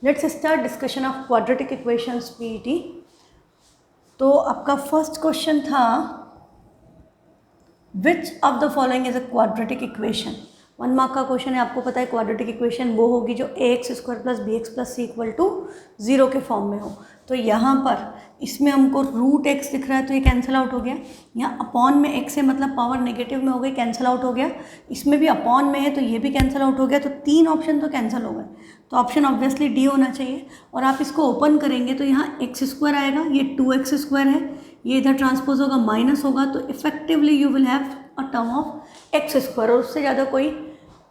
Let's start discussion of quadratic equations PET. तो आपका first question था which of the following is a quadratic equation. 1 mark का question है। आपको पता है क्वाड्रेटिक इक्वेशन वो होगी जो ax² + bx + c = 0 के फॉर्म में हो। तो यहाँ पर इसमें हमको √x दिख रहा है तो ये कैंसिल आउट हो गया। यहाँ अपॉन में x है मतलब पावर नेगेटिव में हो गई, कैंसिल आउट हो गया। इसमें भी अपॉन में है तो ये भी कैंसिल आउट हो गया। तो 3 ऑप्शन तो कैंसिल हो गए। तो ऑप्शन ऑब्वियसली डी होना चाहिए। और आप इसको ओपन करेंगे तो यहाँ x² आएगा, ये 2x² है, ये इधर ट्रांसपोज होगा माइनस होगा, तो effectively you will have a term of x²। और उससे ज़्यादा कोई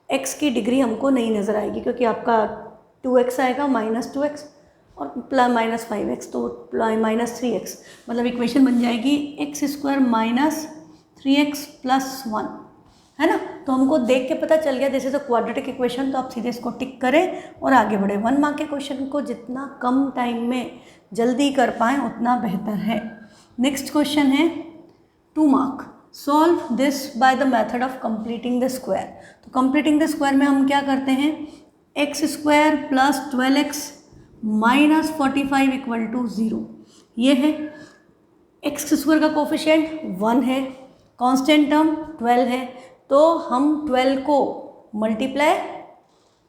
x की डिग्री हमको नहीं नज़र आएगी क्योंकि आपका 2x आएगा -2x और -5x तो -3x, मतलब इक्वेशन बन जाएगी x² - 3x + 1, है ना। तो हमको देख के पता चल गया this is a quadratic equation. तो आप सीधे इसको टिक करें और आगे बढ़े। 1 मार्क के क्वेश्चन को जितना कम टाइम में जल्दी कर पाएँ उतना बेहतर है। नेक्स्ट क्वेश्चन है 2 mark. Solve this by the method of completing the square. तो कंप्लीटिंग द स्क्वायर में हम क्या करते हैं, x² + 12x - 45 = 0। ये है x² का कोफिशिएंट 1 है, कांस्टेंट टर्म 12 है, तो हम 12 को मल्टीप्लाई,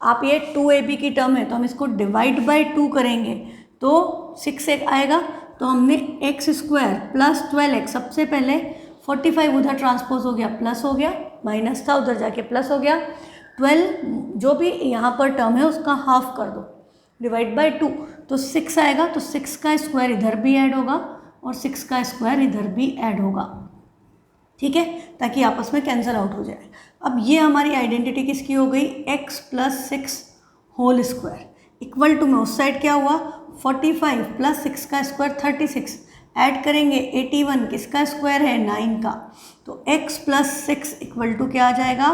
आप ये 2ab की टर्म है तो हम इसको डिवाइड बाय 2 करेंगे तो 6 आएगा। तो हमने x² + 12x, सबसे पहले 45 उधर ट्रांसपोज हो गया प्लस हो गया, माइनस था उधर जाके प्लस हो गया, 12 जो भी यहाँ पर टर्म है उसका हाफ कर दो, डिवाइड बाय 2 तो 6 आएगा। तो 6 का स्क्वायर इधर भी ऐड होगा और 6 का स्क्वायर इधर भी ऐड होगा, ठीक है, ताकि आपस में कैंसिल आउट हो जाए। अब ये हमारी आइडेंटिटी किसकी हो गई, x + 6 whole square equal to में उस साइड क्या हुआ 45 + 6 का स्क्वायर 36, ऐड करेंगे 81 किसका स्क्वायर है 9 का, तो x + 6 = क्या आ जाएगा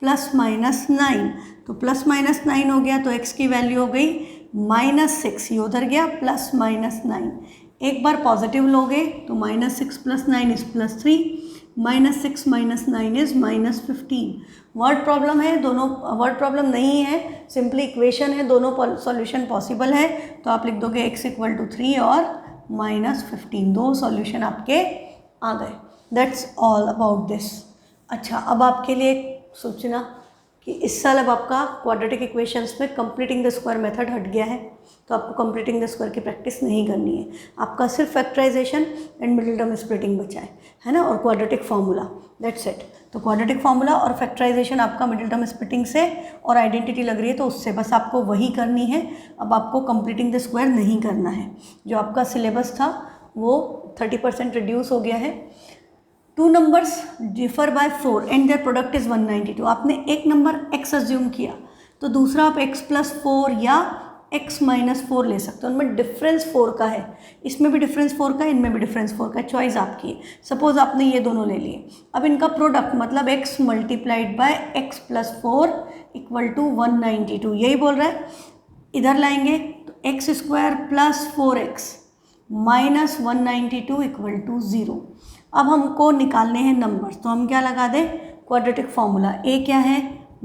±9। तो +-9 हो गया तो x की वैल्यू हो गई -6, ये उधर गया +-9। एक बार पॉजिटिव लोगे तो -6 + 9 = +3, -6 - 9 = -15। वर्ड प्रॉब्लम है, दोनों वर्ड प्रॉब्लम नहीं है, सिंपली इक्वेशन है, दोनों सॉल्यूशन पॉसिबल है। तो आप लिख दोगे x = 3 और -15, 2 सॉल्यूशन आपके आ गए। That's all about this. अच्छा, अब आपके लिए सोचना कि इस साल अब आपका क्वाड्रेटिक इक्वेशंस में कंप्लीटिंग द स्क्वायर मेथड हट गया है, तो आपको कंप्लीटिंग द स्क्वायर की प्रैक्टिस नहीं करनी है। आपका सिर्फ factorisation and middle term splitting बचा है ना, और क्वाड्रेटिक फार्मूला, दैट्स इट। तो क्वाड्रेटिक फार्मूला और फैक्टराइजेशन आपका मिडिल टर्म स्प्लिटिंग से और आइडेंटिटी लग रही है तो उससे, बस आपको वही करनी है। अब आपको कंप्लीटिंग द स्क्वायर नहीं करना है। जो आपका सिलेबस था वो 30% रिड्यूस हो गया है। 2 numbers differ by 4 and their product is 192। आपने एक नंबर x अज्यूम किया तो दूसरा आप x + 4 या x - 4 ले सकते हो। उनमें डिफरेंस 4 का है, इसमें भी डिफरेंस 4 का है, इनमें भी डिफरेंस 4 का है, चॉइस आपकी है। सपोज आपने ये दोनों ले लिए, अब इनका प्रोडक्ट मतलब x × x + 4 = 192, यही बोल रहा है। इधर लाएंगे तो x² + 4x - 192 = 0। अब हमको निकालने हैं नंबर्स, तो हम क्या लगा दें, क्वाड्रेटिक फार्मूला। a क्या है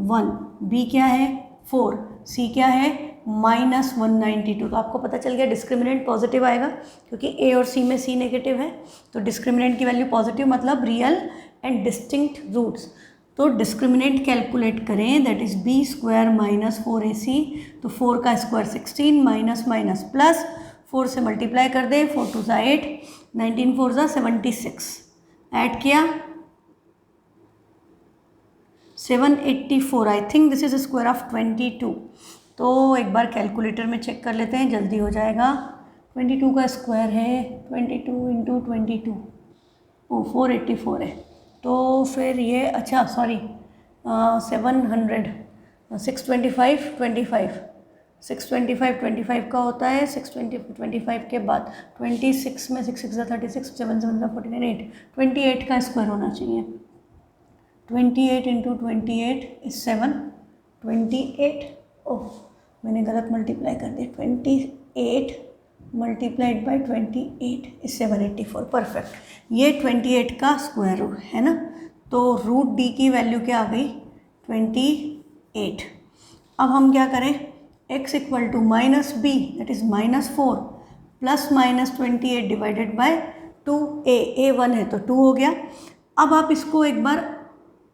1, b क्या है 4, c क्या है -192। तो आपको पता चल गया डिस्क्रिमिनेंट पॉजिटिव आएगा क्योंकि a और c में c नेगेटिव है, तो डिस्क्रिमिनेंट की वैल्यू पॉजिटिव मतलब रियल एंड डिस्टिंक्ट रूट्स। तो डिस्क्रिमिनेंट कैलकुलेट करें, दैट इज b² - 4ac, तो 4 का स्क्वायर 16 माइनस माइनस प्लस 4 से मल्टीप्लाई कर दें, 4 × 2 = 8, 19 × 4 = 76, ऐड किया 784। I think this is square of 22। तो एक बार कैलकुलेटर में चेक कर लेते हैं, जल्दी हो जाएगा। 22 का स्क्वायर है 22 × 22, ओ 484 है। तो फिर ये अच्छा सॉरी 700 625 25 625 25 का होता है, 625 के बाद 26 में 6 6 36, 7 7 49, 8 28 का स्क्वायर होना चाहिए। 28 × 28 = 7, 28, ओह मैंने गलत मल्टीप्लाई कर दिया, 28 × 28 = 784, परफेक्ट। ये 28 का स्क्वायर रूट है ना, तो √d की वैल्यू क्या आ गई 28। अब हम क्या करें, x equal to minus B that is -4 plus -28 divided by 2a, a 1 है तो 2 हो गया। अब आप इसको एक बार,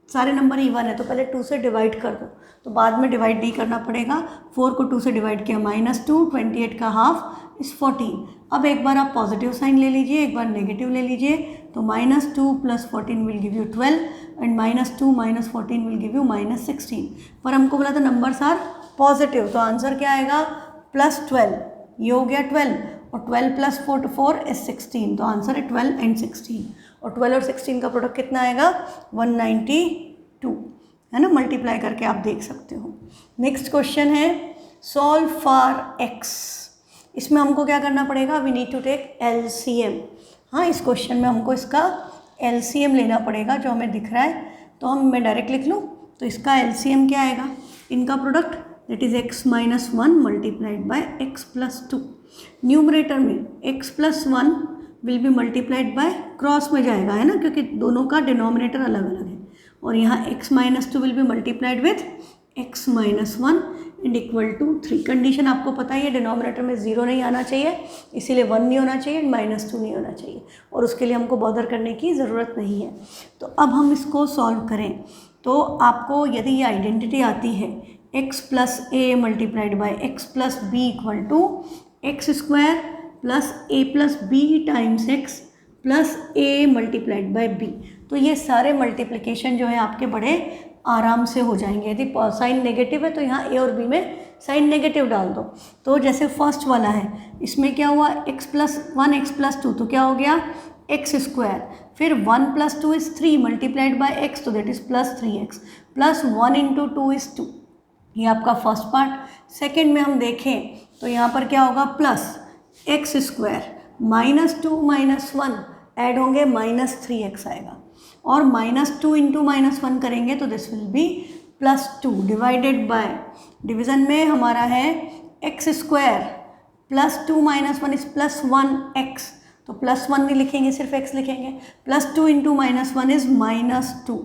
सारे नंबर इवन है तो पहले 2 से डिवाइड कर दो, तो बाद में डिवाइड नहीं करना पड़ेगा। 4 को 2 से डिवाइड किया -2, 28 का हाफ इस 14। अब एक बार आप पॉजिटिव साइन ले लीजिए, एक बार नेगेटिव ले लीजिए, तो -2 + 14 will give you 12 and -2 - 14 will give you -16। पर हमको बोला था नंबर्स आर पॉजिटिव, तो आंसर क्या आएगा +12, ये हो गया 12 और 12 + 4 इज 16, तो आंसर है 12 एंड 16। और 12 और 16 का प्रोडक्ट कितना आएगा 192, है ना, मल्टीप्लाई करके आप देख सकते हो। नेक्स्ट क्वेश्चन है सॉल्व फॉर x। इसमें हमको क्या करना पड़ेगा, we need to take LCM। हाँ, इस क्वेश्चन में हमको इसका LCM लेना पड़ेगा जो हमें दिख रहा है, तो मैं डायरेक्ट लिख लूँ, तो इसका LCM क्या आएगा, इनका product that is x - 1 multiplied by x + 2। Numerator में x + 1 will be multiplied by, cross में जाएगा, है ना, क्योंकि दोनों का डिनोमिनेटर अलग अलग है, और यहाँ x - 2 will be multiplied with x - 1 and equal to 3। Condition आपको पता ही है, डिनोमिनेटर में 0 नहीं आना चाहिए, इसीलिए 1 नहीं होना चाहिए, -2 नहीं होना चाहिए, और उसके लिए हमको बॉदर करने की ज़रूरत नहीं है। तो अब हम इसको सॉल्व करें, तो आपको यदि ये आइडेंटिटी आती है x + a multiplied by x + b equal to x² + a + b times x + a multiplied by b, तो ये सारे मल्टीप्लिकेशन जो है आपके बड़े आराम से हो जाएंगे। यदि साइन नेगेटिव है तो यहाँ a और b में साइन नेगेटिव डाल दो। तो जैसे फर्स्ट वाला है, इसमें क्या हुआ x + 1 x + 2, तो क्या हो गया x², फिर 1 + 2 इज 3 मल्टीप्लाइड बाय x, तो दैट इज +3x + 1 × 2 इज 2। ये आपका फर्स्ट पार्ट। सेकेंड में हम देखें तो यहाँ पर क्या होगा +x² -2 - 1 ऐड होंगे -3x आएगा, और -2 × -1 करेंगे तो this will be +2 divided by, division में हमारा है x² +2 - 1 इज +1x, तो +1 नहीं लिखेंगे, सिर्फ x लिखेंगे, +2 × -1 इज -2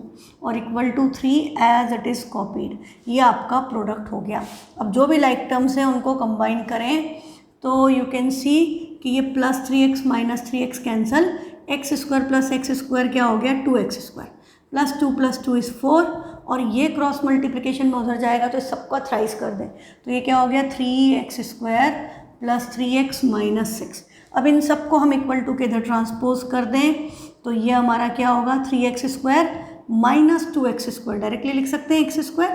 और equal to 3 as it is copied. ये आपका प्रोडक्ट हो गया। अब जो भी लाइक टर्म्स हैं उनको कंबाइन करें तो यू कैन सी कि ये +3x - 3x cancel, x² + x² क्या हो गया 2x² +2 + 2 इज़ 4, और ये क्रॉस मल्टीप्लिकेशन में उधर जाएगा तो इस सबका थ्राइस कर दें, तो ये क्या हो गया 3x² + 3x - 6। अब इन सबको हम इक्वल टू के इधर ट्रांसपोज कर दें तो ये हमारा क्या होगा 3x² - 2x², डायरेक्टली लिख सकते हैं x²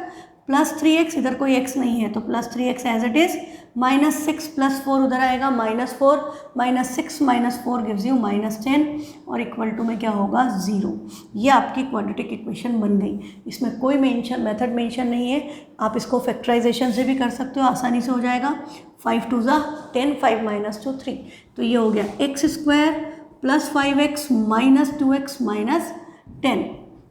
+ 3x, इधर कोई x नहीं है तो +3x एज इट इज़, -6 + 4 उधर आएगा -4, -6 - 4 गिव्स यू -10, और इक्वल टू में क्या होगा 0। ये आपकी क्वाड्रेटिक इक्वेशन बन गई। इसमें कोई मेथड मेंशन नहीं है, आप इसको फैक्टराइजेशन से भी कर सकते हो, आसानी से हो जाएगा। 5 2 ज़ा 10, 5 - 2 3, तो ये हो गया x² + 5x - 2x - 10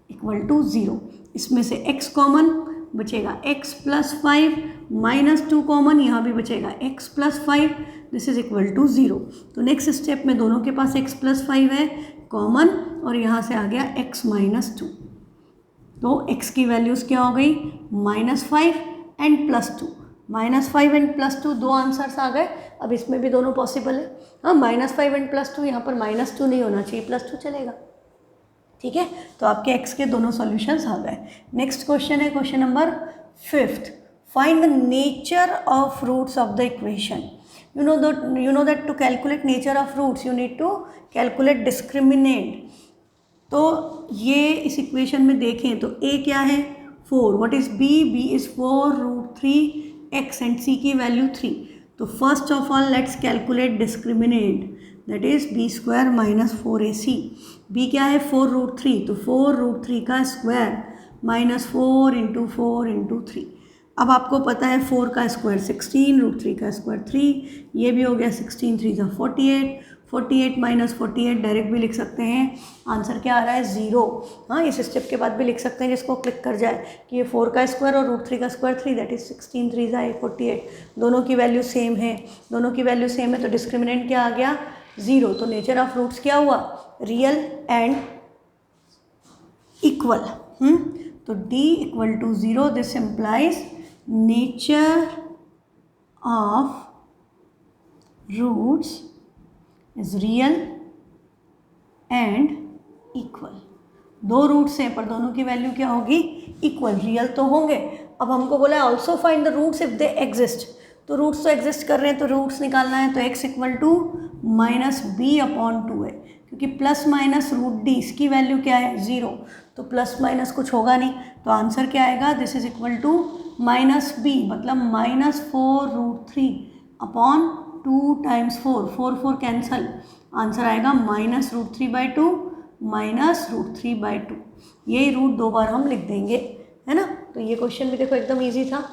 equal to 0। इसमें से x कॉमन बचेगा, x + 5 - 2 कॉमन, यहाँ भी बचेगा x + 5, this is equal to 0। तो नेक्स्ट स्टेप में दोनों के पास x + 5 है कॉमन, और यहाँ से आ गया x - 2, तो x की वैल्यूज़ क्या हो गई -5 एंड +2, -5 एंड +2 दो आंसर्स आ गए। अब इसमें भी दोनों पॉसिबल है, हाँ -5 एंड +2, यहाँ पर -2 नहीं होना चाहिए, +2 चलेगा, ठीक है। तो आपके x के दोनों सॉल्यूशंस आ गए। नेक्स्ट क्वेश्चन है question number 5th, find the nature of roots of the equation. you know that to calculate nature of roots you need to calculate discriminant। तो ये इस इक्वेशन में देखें तो a क्या है 4, what is b is 4√3x and c की value 3। तो first of all let's calculate discriminant, that is b² - 4ac। b क्या है 4√3, तो 4√3 का स्क्वायर -4 × 4 × 3। अब आपको पता है 4 का स्क्वायर 16, √3 का स्क्वायर 3, ये भी हो गया 16 3 × 48, 48 - 48 डायरेक्ट भी लिख सकते हैं, आंसर क्या आ रहा है 0। हाँ, इस स्टेप के बाद भी लिख सकते हैं जिसको क्लिक कर जाए कि ये 4 का स्क्वायर और √3 का स्क्वायर 3, दैट इज 16 3 × 48, दोनों की वैल्यू सेम है, दोनों की वैल्यू सेम है, तो डिस्क्रिमिनेंट क्या आ गया 0। तो नेचर ऑफ रूट्स क्या हुआ रियल एंड इक्वल। तो d = 0, this implies nature of roots is real and equal. दो रूट्स हैं पर दोनों की वैल्यू क्या होगी, इक्वल, रियल तो होंगे। अब हमको बोला है also find the roots if they exist, तो रूट्स तो एग्जिस्ट कर रहे हैं तो रूट्स निकालना है, तो x equal to minus B upon 2 है, क्योंकि प्लस माइनस रूट डी इसकी वैल्यू क्या है 0, तो प्लस माइनस कुछ होगा नहीं, तो आंसर क्या आएगा, this is equal to minus B मतलब -4√3 अपॉन 2 टाइम्स 4, 4 कैंसल, आंसर आएगा -√3/2 -√3/2। यही रूट दो बार हम लिख देंगे, है ना। तो ये क्वेश्चन भी देखो एकदम इजी था।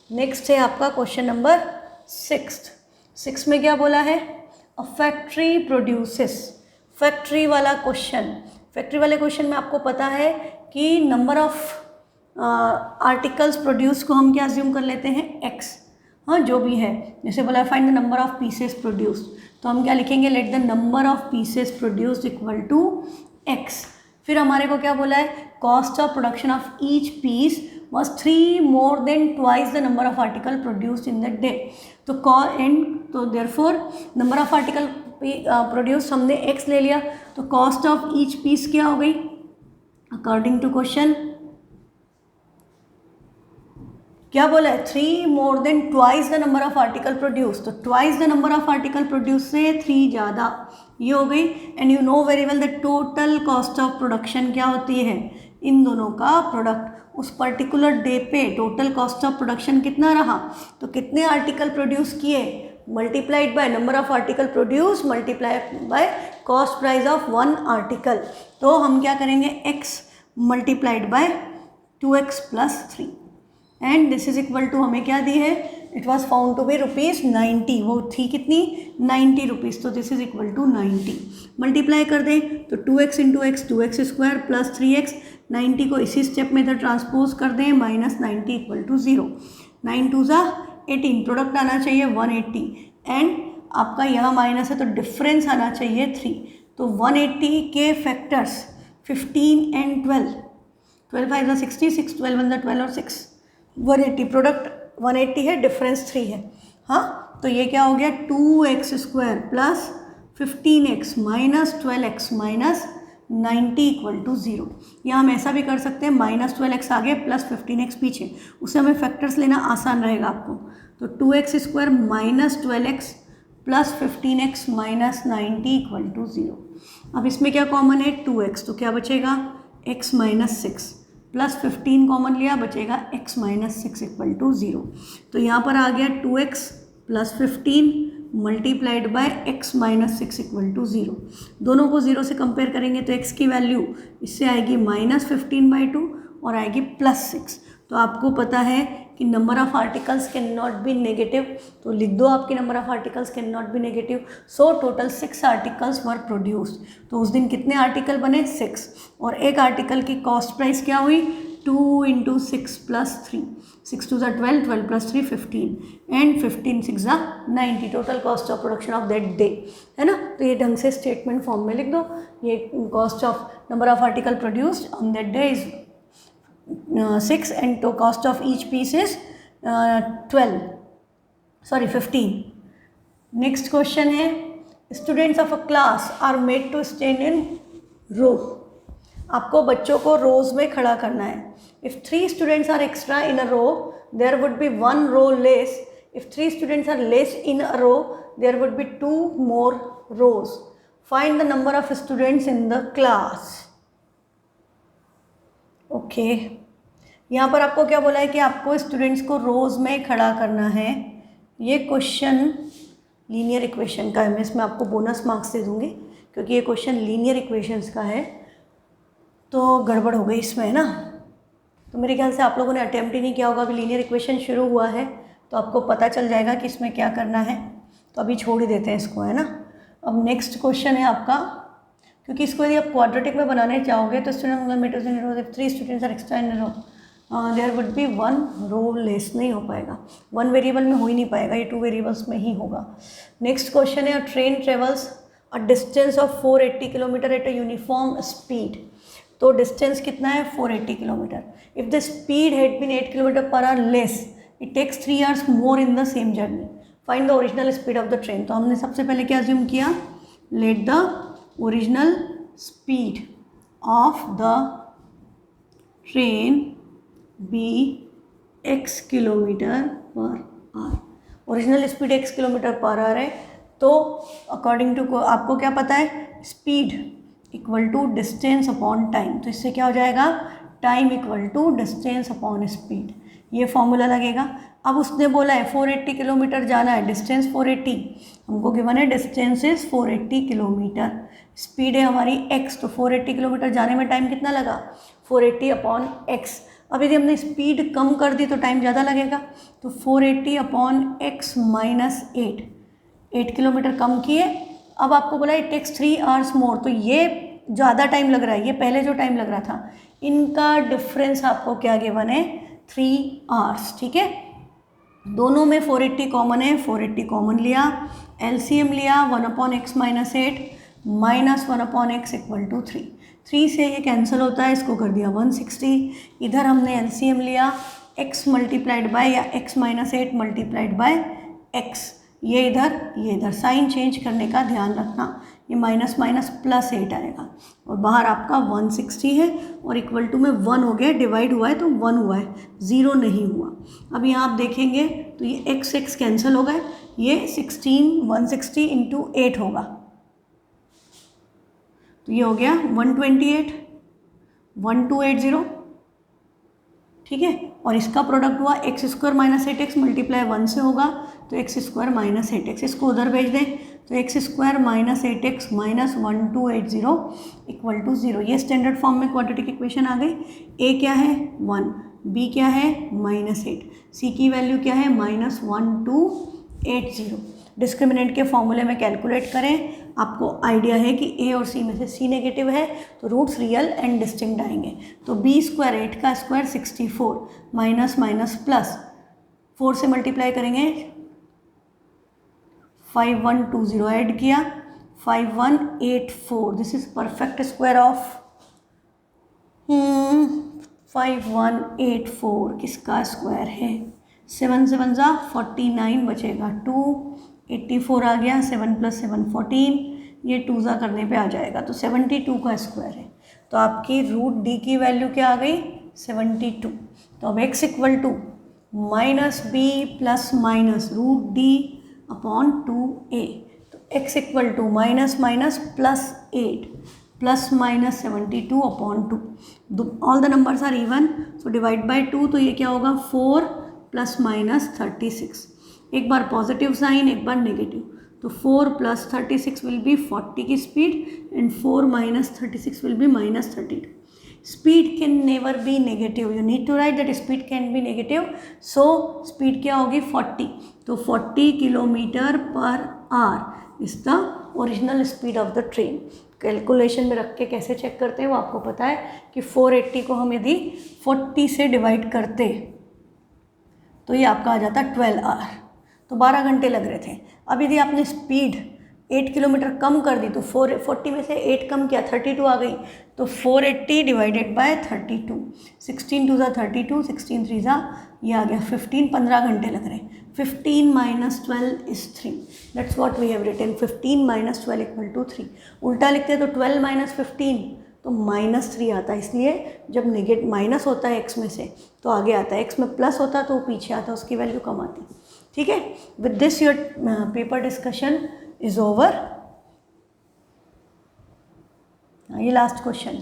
नेक्स्ट है आपका क्वेश्चन नंबर 6 में क्या बोला है, अ फैक्ट्री प्रोड्यूसेस, फैक्ट्री वाला क्वेश्चन। फैक्ट्री वाले क्वेश्चन में आपको पता है कि नंबर ऑफ आर्टिकल्स प्रोड्यूस को हम क्या अज्यूम कर लेते हैं, x, हाँ जो भी है, जैसे बोला find the number of pieces produced, तो हम क्या लिखेंगे, let the number of pieces produced equal to x। फिर हमारे को क्या बोला है, cost of production of each piece was 3 more than twice the number of article produced in the day, तो तो therefore number of article produced हमने x ले लिया, तो cost of each piece क्या हो गई, according to question क्या बोला है, 3 more than twice the number of article produced, तो twice the number of article produced से 3 ज़्यादा, ये हो गई। And you know very well the total cost of production क्या होती है, इन दोनों का प्रोडक्ट, उस पर्टिकुलर डे पे टोटल कॉस्ट ऑफ प्रोडक्शन कितना रहा, तो कितने आर्टिकल प्रोड्यूस किए, multiplied by number of article produce multiplied by cost price of 1 article, तो हम क्या करेंगे, x multiplied by 2x plus 3 and this is equal to हमें क्या दी है, it was found to be ₹90, वो थी कितनी 90 रुपीज़, तो this is equal to 90। Multiply कर दें तो 2x into x 2x square plus 3x, 90 को इसी स्टेप में इधर ट्रांसपोज कर दें, -90 इक्वल टू 0, 9 2 ज़ा 18, प्रोडक्ट आना चाहिए 180 एंड आपका यहाँ माइनस है तो डिफरेंस आना चाहिए 3, तो 180 के फैक्टर्स 15 एंड 12, 12 5 ज़ा 60, 6 12 1 ज़ा 12 और 6 180, प्रोडक्ट 180 है, डिफरेंस 3 है, हाँ, तो ये क्या हो गया 2x square plus 15x minus 12x minus 90 equal to 0। या हम ऐसा भी कर सकते हैं, -12x आगे प्लस 15x पीछे, उससे हमें फैक्टर्स लेना आसान रहेगा आपको, तो 2x square minus 12x plus 15x minus 90 equal to 0। अब इसमें क्या कॉमन है 2x, तो क्या बचेगा x माइनस 6 प्लस 15 कॉमन लिया, बचेगा x माइनस 6 इक्वल टू 0। तो यहाँ पर आ गया 2x plus 15 multiplied by x minus 6 equal to 0। दोनों को 0 से कंपेयर करेंगे तो x की वैल्यू इससे आएगी -15/2 और आएगी +6। तो आपको पता है कि number of articles can not be negative, तो लिख दो आपकी number of articles can not be negative, so total 6 articles were produced. तो उस दिन कितने आर्टिकल बने 6, और एक आर्टिकल की कॉस्ट प्राइस क्या हुई 2 इंटू 6 प्लस 3, 6 2 ज़ा 12, 12 प्लस 3 15 एंड 15 6 ज़ा 90, total cost of production of that day, है ना। तो ये ढंग से स्टेटमेंट फॉर्म में लिख दो, ये cost of number of article produced on that day is 6 and to cost of each piece is 15। Next question है, students of a class are made to stand in row, आपको बच्चों को rows में खड़ा करना है। If 3 students are extra in a row there would be 1 row less, if 3 students are less in a row there would be 2 more rows, find the number of students in the class. Okay, यहाँ पर आपको क्या बोला है कि आपको students को रोज़ में खड़ा करना है। ये क्वेश्चन लीनियर इक्वेशन का है, मैं इसमें आपको बोनस मार्क्स दे दूँगी क्योंकि ये क्वेश्चन लीनियर इक्वेशंस का है, तो गड़बड़ हो गई इसमें, है ना। तो मेरे ख्याल से आप लोगों ने अटेम्प्ट ही नहीं किया होगा, अभी लीनियर इक्वेशन शुरू हुआ है तो आपको पता चल जाएगा कि इसमें क्या करना है, तो अभी छोड़ ही देते हैं इसको, है ना। अब नेक्स्ट क्वेश्चन है आपका, क्योंकि इसको यदि आप क्वाड्रेटिक में बनाने चाहोगे तो student 3 students are extra in row there would be 1 row less, नहीं हो पाएगा, 1 वेरिएबल में हो ही नहीं पाएगा, ये 2 वेरिएबल्स में ही होगा। नेक्स्ट क्वेश्चन है, train travels a distance of 480 kilometre at a uniform speed, तो डिस्टेंस कितना है 480 kilometre. If the speed had been 8 kilometre per hour less it takes 3 hours more in the same journey, find the original speed of the train. तो हमने सबसे पहले क्या assume किया, let the original speed of the train be x kilometre per hour. Original speed x kilometre per hour है, तो according to आपको क्या पता है, speed equal to distance upon time. तो इससे क्या हो जाएगा, time equal to distance upon speed, ये फॉर्मूला लगेगा। अब उसने बोला है 480 किलोमीटर जाना है, डिस्टेंस 480 हमको गिवन है, डिस्टेंस इज 480 किलोमीटर, स्पीड है हमारी x, तो 480 किलोमीटर जाने में टाइम कितना लगा, 480 अपॉन x। अब यदि हमने स्पीड कम कर दी तो टाइम ज़्यादा लगेगा, तो 480 अपॉन x माइनस 8 किलोमीटर कम किए। अब आपको बोला इट टेक्स 3 आवर्स मोर, तो ये ज़्यादा टाइम लग रहा है, ये पहले जो टाइम लग रहा था इनका डिफरेंस आपको क्या गिवन है, 3 आवर्स। ठीक है, दोनों में 480 कॉमन है, 480 कॉमन लिया, एलसीएम लिया 1 upon X minus 8 minus 1 upon X equal to 3 से ये कैंसिल होता है, इसको कर दिया 160। इधर हमने एलसीएम लिया x मल्टीप्लाइड बाय या x minus 8 multiplied by x, ये इधर साइन चेंज करने का ध्यान रखना, ये माइनस माइनस प्लस 8 आएगा और बाहर आपका 160 है और इक्वल टू में 1 हो गया, डिवाइड हुआ है तो 1 हुआ है, 0 नहीं हुआ। अब यहाँ आप देखेंगे तो ये x कैंसिल हो गए, ये 160 इंटू 8 होगा, तो ये हो गया 128 1280। ठीक है, और इसका प्रोडक्ट हुआ x square minus 8x multiply 1 से होगा, तो एक्स स्क्वायर माइनस 8x, इसको उधर भेज दें तो X square minus 8x minus 1280 equal to 0। ये स्टैंडर्ड फॉर्म में क्वाड्रेटिक इक्वेशन आ गई। ए क्या है 1, बी क्या है -8, सी की वैल्यू क्या है -1280। डिस्क्रिमिनेंट के फॉर्मूले में कैलकुलेट करें, आपको आइडिया है कि ए और सी में से सी नेगेटिव है तो रूट्स रियल एंड डिस्टिंक्ट आएंगे। तो बी स्क्वायर 8 का स्क्वायर 64 माइनस माइनस प्लस 4 से मल्टीप्लाई करेंगे 5120 ऐड किया 5184, this is perfect square of 5184 किसका स्क्वायर है, 7 7 जा 49 बचेगा, 284 आ गया, 7 + 7 14, ये 2 जा करने पे आ जाएगा, तो 72 का स्क्वायर है। तो आपकी रूट डी की वैल्यू क्या आ गई 72। तो अब x equal to minus b plus minus root d upon 2a, तो x equal to minus minus plus 8 plus minus 72 upon 2, all the numbers are even, so divide by 2, तो ये क्या होगा 4 प्लस माइनस 36, एक बार पॉजिटिव साइन एक बार negative, तो 4 + 36 will be 40 की speed and 4 - 36 will be -32। Speed can never be negative, you need to write that speed can be negative, so speed क्या होगी 40, तो 40 kilometre per hour is the original speed of the train. Calculation में रख के कैसे check करते हैं वो आपको पता है कि 480 को हम यदि 40 से डिवाइड करते तो ये आपका आ जाता 12 आवर, तो 12 घंटे लग रहे थे। अब यदि आपने स्पीड 8 किलोमीटर कम कर दी तो 40 में से 8 कम किया 32 आ गई, तो 480 डिवाइडेड बाय 32, 16 2 = 32, 16 3 ये आ गया 15, 15 घंटे लग रहे हैं। 15 - 12 is 3, that's what we have written, 15 - 12 = 3। उल्टा लिखते हैं तो 12 - 15 तो -3 आता है, इसलिए जब नेगेटिव माइनस होता है x में से तो आगे आता है, x में प्लस होता है तो पीछे आता है, उसकी वैल्यू कम आती। ठीक है, with this your paper discussion is over. ये लास्ट क्वेश्चन,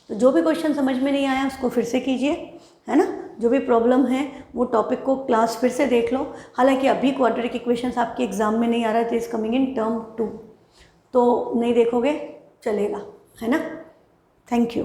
तो जो भी क्वेश्चन समझ में नहीं आया उसको फिर से कीजिए, है ना, जो भी प्रॉब्लम है वो टॉपिक को क्लास फिर से देख लो। हालांकि अभी क्वाड्रेटिक इक्वेशंस आपके एग्जाम में नहीं आ रहा था, इज कमिंग इन टर्म 2, तो नहीं देखोगे चलेगा, है ना। Thank you.